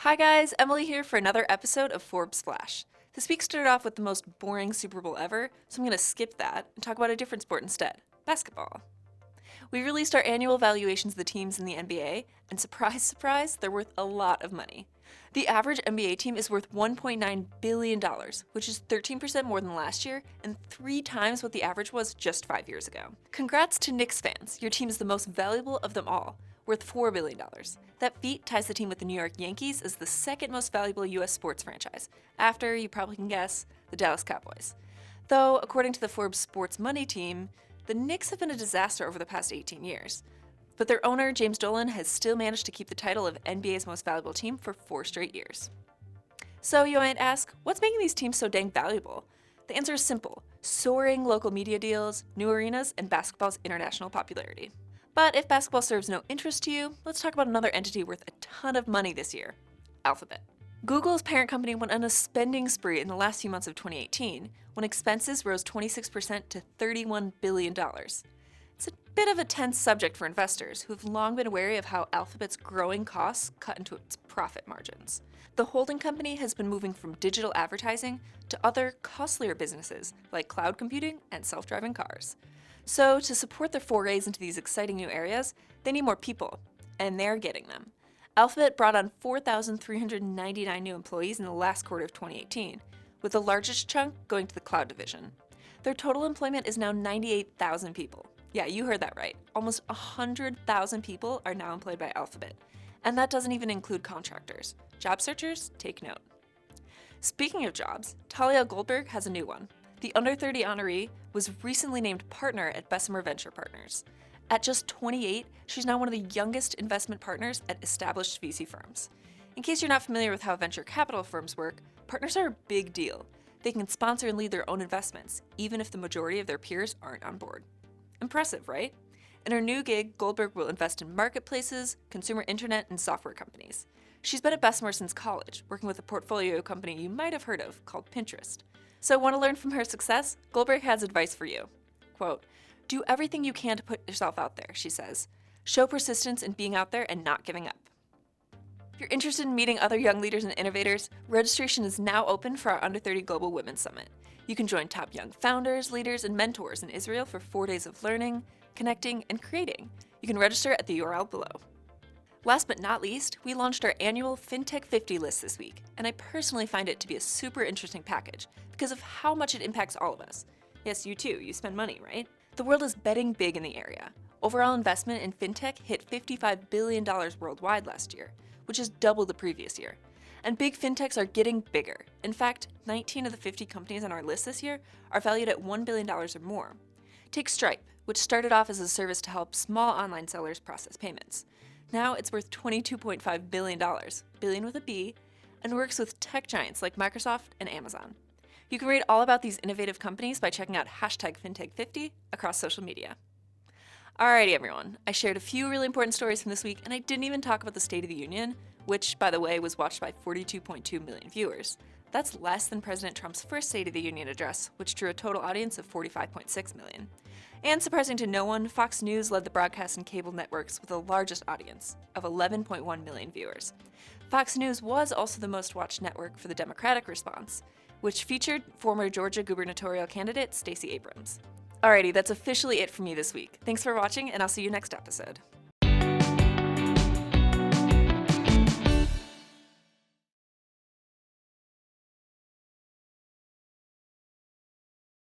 Hi guys, Emily here for another episode of Forbes Flash. This week started off with the most boring Super Bowl ever, so I'm going to skip that and talk about a different sport instead, basketball. We released our annual valuations of the teams in the NBA, and surprise, surprise, they're worth a lot of money. The average NBA team is worth $1.9 billion, which is 13% more than last year and 3 times what the average was just 5 years ago. Congrats to Knicks fans, your team is the most valuable of them all, worth $4 billion. That feat ties the team with the New York Yankees as the second most valuable U.S. sports franchise, after, you probably can guess, the Dallas Cowboys. Though, according to the Forbes Sports Money team, the Knicks have been a disaster over the past 18 years. But their owner, James Dolan, has still managed to keep the title of NBA's most valuable team for 4 straight years. So you might ask, what's making these teams so dang valuable? The answer is simple: soaring local media deals, new arenas, and basketball's international popularity. But if basketball serves no interest to you, let's talk about another entity worth a ton of money this year: Alphabet. Google's parent company went on a spending spree in the last few months of 2018, when expenses rose 26% to $31 billion. It's a bit of a tense subject for investors who have long been wary of how Alphabet's growing costs cut into its profit margins. The holding company has been moving from digital advertising to other, costlier businesses like cloud computing and self-driving cars. So, to support their forays into these exciting new areas, they need more people, and they're getting them. Alphabet brought on 4,399 new employees in the last quarter of 2018, with the largest chunk going to the cloud division. Their total employment is now 98,000 people. Yeah, you heard that right. Almost 100,000 people are now employed by Alphabet. And that doesn't even include contractors. Job searchers, take note. Speaking of jobs, Talia Goldberg has a new one. The under 30 honoree was recently named partner at Bessemer Venture Partners. At just 28, she's now one of the youngest investment partners at established VC firms. In case you're not familiar with how venture capital firms work, partners are a big deal. They can sponsor and lead their own investments, even if the majority of their peers aren't on board. Impressive, right? In her new gig, Goldberg will invest in marketplaces, consumer internet, and software companies. She's been at Bessemer since college, working with a portfolio company you might have heard of called Pinterest. So want to learn from her success? Goldberg has advice for you. Quote, "Do everything you can to put yourself out there," she says. "Show persistence in being out there and not giving up." If you're interested in meeting other young leaders and innovators, registration is now open for our Under 30 Global Women's Summit. You can join top young founders, leaders, and mentors in Israel for 4 days of learning, connecting, and creating. You can register at the URL below. Last but not least, we launched our annual FinTech 50 list this week, and I personally find it to be a super interesting package because of how much it impacts all of us. Yes, you too, you spend money, right? The world is betting big in the area. Overall investment in FinTech hit $55 billion worldwide last year, which is double the previous year. And big FinTechs are getting bigger. In fact, 19 of the 50 companies on our list this year are valued at $1 billion or more. Take Stripe, which started off as a service to help small online sellers process payments. Now it's worth $22.5 billion, billion with a B, and works with tech giants like Microsoft and Amazon. You can read all about these innovative companies by checking out #FinTech50 across social media. Alrighty everyone, I shared a few really important stories from this week, and I didn't even talk about the State of the Union, which, by the way, was watched by 42.2 million viewers. That's less than President Trump's first State of the Union address, which drew a total audience of 45.6 million. And surprising to no one, Fox News led the broadcast and cable networks with the largest audience of 11.1 million viewers. Fox News was also the most watched network for the Democratic response, which featured former Georgia gubernatorial candidate Stacey Abrams. Alrighty, that's officially it for me this week. Thanks for watching, and I'll see you next episode.